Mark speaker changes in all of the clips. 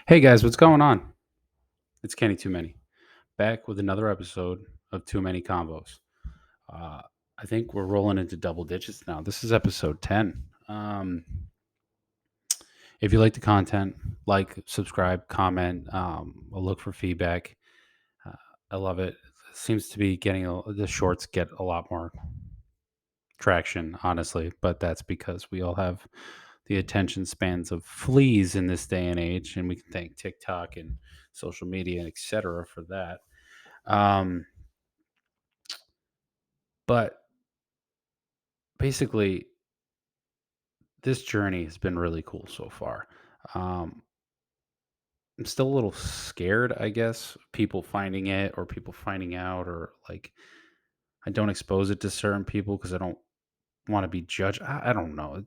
Speaker 1: Hey guys, what's going on? It's Kenny Too Many, back with another episode of Too Many Convos. Uh, I think we're rolling into double digits now. This is episode 10. If you like the content, like, subscribe, comment. I'll look for feedback. Uh, I love it. It seems to be the shorts get a lot more traction, honestly, but that's because we all have the attention spans of fleas in this day and age, and we can thank TikTok and social media, and etc. for that. Um, but basically, this journey has been really cool so far. Um, I'm still a little scared, I guess, people finding it or people finding out, or like I don't expose it to certain people because I don't want to be judged. I don't know.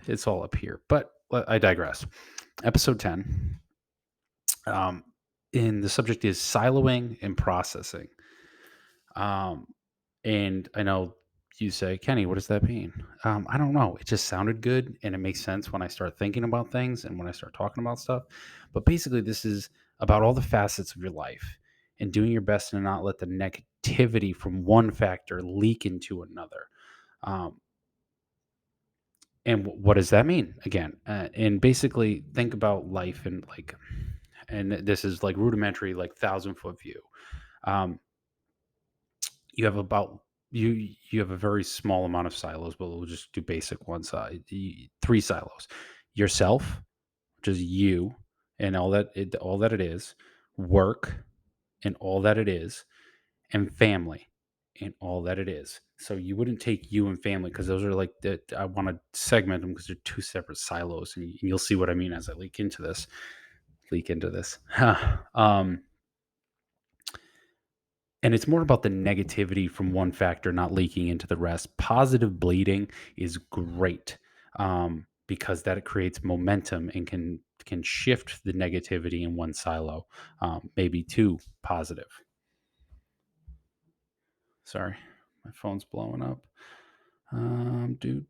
Speaker 1: It's all up here. But I digress. Episode 10. Um, and the subject is siloing and processing. Um, and I know you say, Kenny, what does that mean? I don't know. It just sounded good and it makes sense when I start thinking about things and when I start talking about stuff. But basically, this is about all the facets of your life and doing your best to not let the negativity from one factor leak into another. Um, and what does that mean again? And basically, think about life and this is like rudimentary, like 1,000 foot view. Um, you have about you have a very small amount of silos, but we'll just do basic ones. Three silos: yourself, which is you, and all that it is; work, and all that it is; and family, and all that it is. So you wouldn't take you and family because those are like the, I want to segment them because they're two separate silos, and you'll see what I mean as I leak into this. Leak into this. um, And it's more about the negativity from one factor not leaking into the rest. Positive bleeding is great, because that it creates momentum and can shift the negativity in one silo, maybe to positive. Sorry, my phone's blowing up. Dude,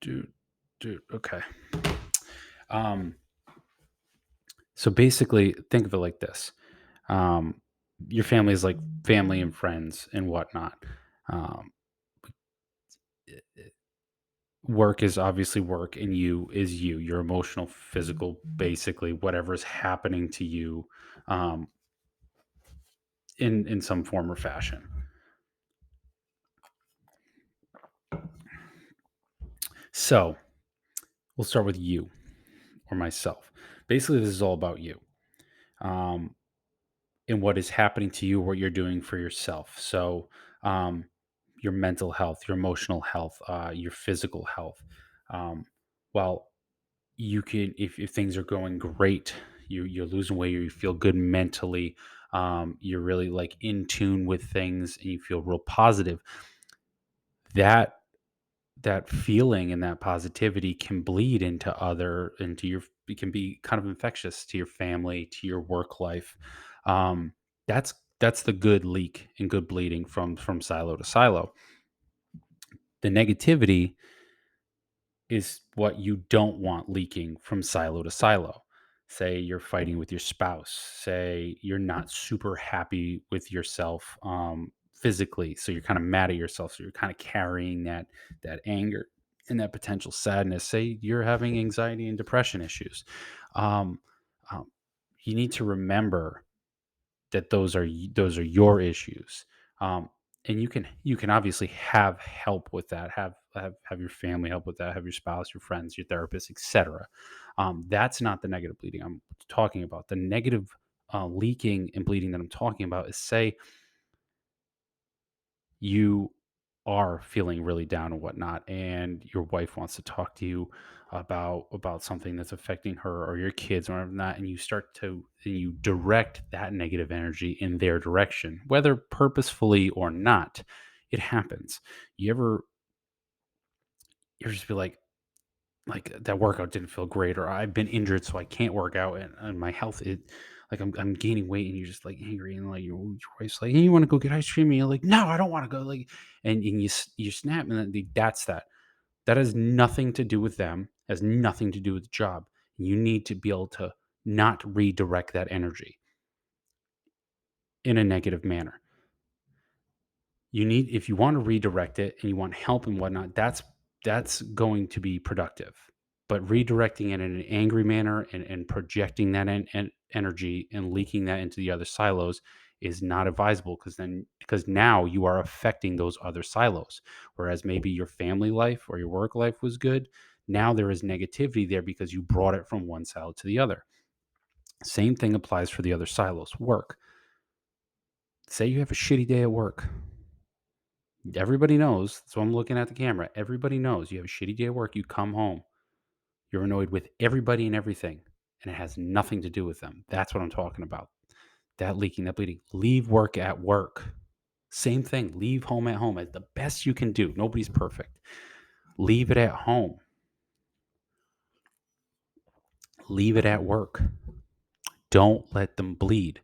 Speaker 1: dude, dude. Okay. Um, so basically, think of it like this: um, your family is like family and friends and whatnot. Um, Work is obviously work and you is you, your emotional, physical, basically whatever is happening to you, um, in some form or fashion. So we'll start with you or myself. Basically, this is all about you, um, and what is happening to you, what you're doing for yourself. So, um, your mental health, your emotional health, your physical health. Um, well, you can, if things are going great, you're losing weight, or you feel good mentally, you're really like in tune with things and you feel real positive, that that feeling and that positivity can bleed into your, it can be kind of infectious to your family, to your work life. um that's the good leak and good bleeding from silo to silo. The negativity is what you don't want leaking from silo to silo. Say you're fighting with your spouse. Say you're not super happy with yourself, physically, so you're kind of mad at yourself. So you're kind of carrying that anger and that potential sadness. Say you're having anxiety and depression issues. Um, um, you need to remember that those are your issues. um, and you can obviously have help with that, have your family help with that, have your spouse, your friends, your therapist, etc. That's not the negative bleeding I'm talking about. The negative leaking and bleeding that I'm talking about is, say you are feeling really down and whatnot, and your wife wants to talk to you about something that's affecting her or your kids or whatever not, and you direct that negative energy in their direction, whether purposefully or not. It happens. You ever you ever just be like that workout didn't feel great, or I've been injured so I can't work out, and my health is like, I'm gaining weight, and you're just like angry, and like your wife's like, hey, you want to go get ice cream, and you're like, no, I don't want to go, like, and you snap, and that's that has nothing to do with them, has nothing to do with the job. You need to be able to not redirect that energy in a negative manner. If you want to redirect it and you want help and whatnot, that's going to be productive. But redirecting it in an angry manner and projecting that energy and leaking that into the other silos is not advisable, because now you are affecting those other silos. Whereas maybe your family life or your work life was good, now there is negativity there because you brought it from one silo to the other. Same thing applies for the other silos. Work. Say you have a shitty day at work. Everybody knows. So I'm looking at the camera. Everybody knows you have a shitty day at work. You come home. You're annoyed with everybody and everything, and it has nothing to do with them. That's what I'm talking about. That leaking, that bleeding. Leave work at work. Same thing. Leave home at home. It's the best you can do. Nobody's perfect. Leave it at home. Leave it at work. Don't let them bleed.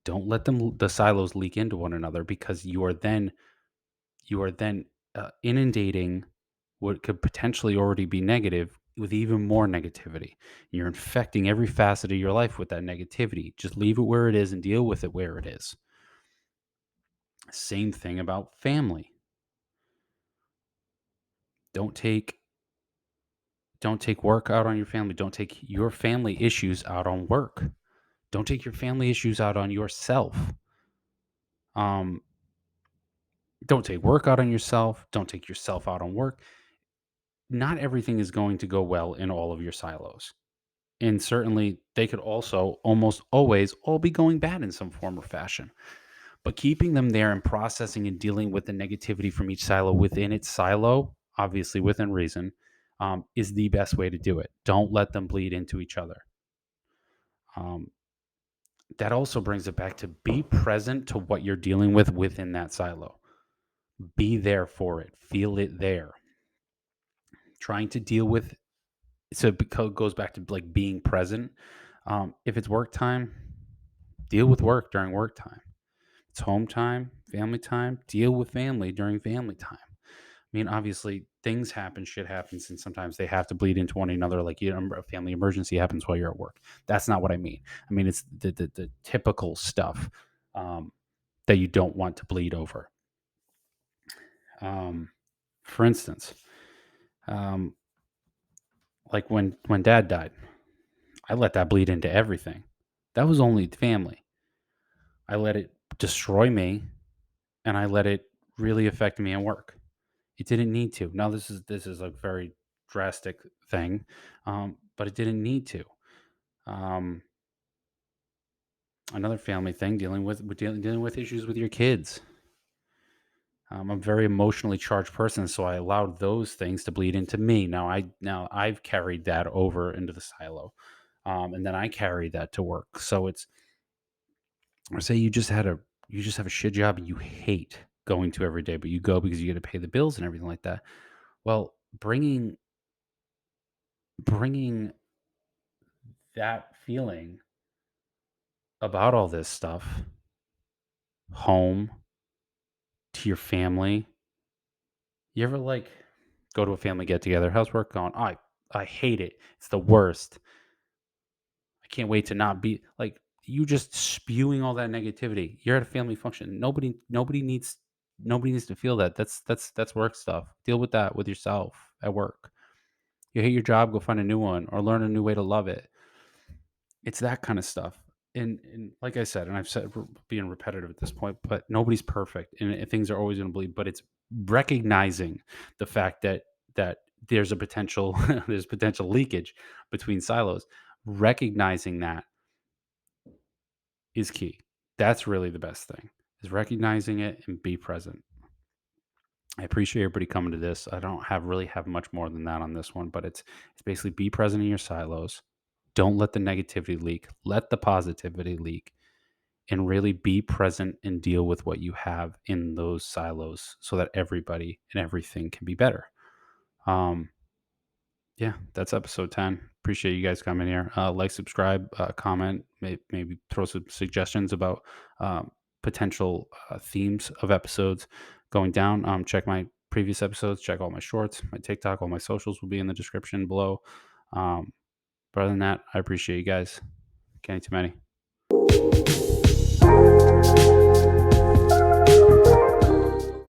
Speaker 1: Don't let the silos leak into one another, because you are then inundating what could potentially already be negative with even more negativity. You're infecting every facet of your life with that negativity. Just leave it where it is and deal with it where it is. Same thing about family. Don't take don't take work out on your family. Don't take your family issues out on work. Don't take your family issues out on yourself. Um, don't take work out on yourself. Don't take yourself out on work. Not everything is going to go well in all of your silos. And certainly they could also almost always all be going bad in some form or fashion. But keeping them there and processing and dealing with the negativity from each silo within its silo, obviously within reason, is the best way to do it. Don't let them bleed into each other. Um, that also brings it back to be present to what you're dealing with within that silo. Be there for it. Feel it there. Trying to deal with, so it goes back to like being present. If it's work time, deal with work during work time. It's home time, family time, deal with family during family time. I mean, obviously, things happen, shit happens, and sometimes they have to bleed into one another. Like, a family emergency happens while you're at work. That's not what I mean. I mean, it's the typical stuff um, that you don't want to bleed over. Um, for instance, um, like when Dad died, I let that bleed into everything. That was only family. I let it destroy me, and I let it really affect me at work. It didn't need to. Now this is a very drastic thing, but it didn't need to. Um, Another family thing, dealing with issues with your kids. I'm a very emotionally charged person, so I allowed those things to bleed into me. Now I've carried that over into the silo, and then I carry that to work. So it's, or say you just have a shit job and you hate going to every day, but you go because you get to pay the bills and everything like that. Well, bringing that feeling about all this stuff home to your family. You ever like go to a family get together? How's work going? I hate it. It's the worst. I can't wait to not be like, you just spewing all that negativity. You're at a family function. Nobody needs to feel that. That's work stuff. Deal with that with yourself at work. You hate your job, go find a new one or learn a new way to love it. It's that kind of stuff. And like I said, and I've said, being repetitive at this point, but nobody's perfect, and things are always going to bleed. But it's recognizing the fact that there's a potential there's potential leakage between silos. Recognizing that is key. That's really the best thing, is recognizing it and be present. I appreciate everybody coming to this. I don't have much more than that on this one, but it's basically be present in your silos. Don't let the negativity leak. Let the positivity leak, and really be present and deal with what you have in those silos so that everybody and everything can be better. Um, yeah, that's episode 10. Appreciate you guys coming here. Like, subscribe, comment, maybe throw some suggestions about potential themes of episodes going down. Check my previous episodes, check all my shorts, my TikTok, all my socials will be in the description below. Um, But other than that, I appreciate you guys. Kenny too many.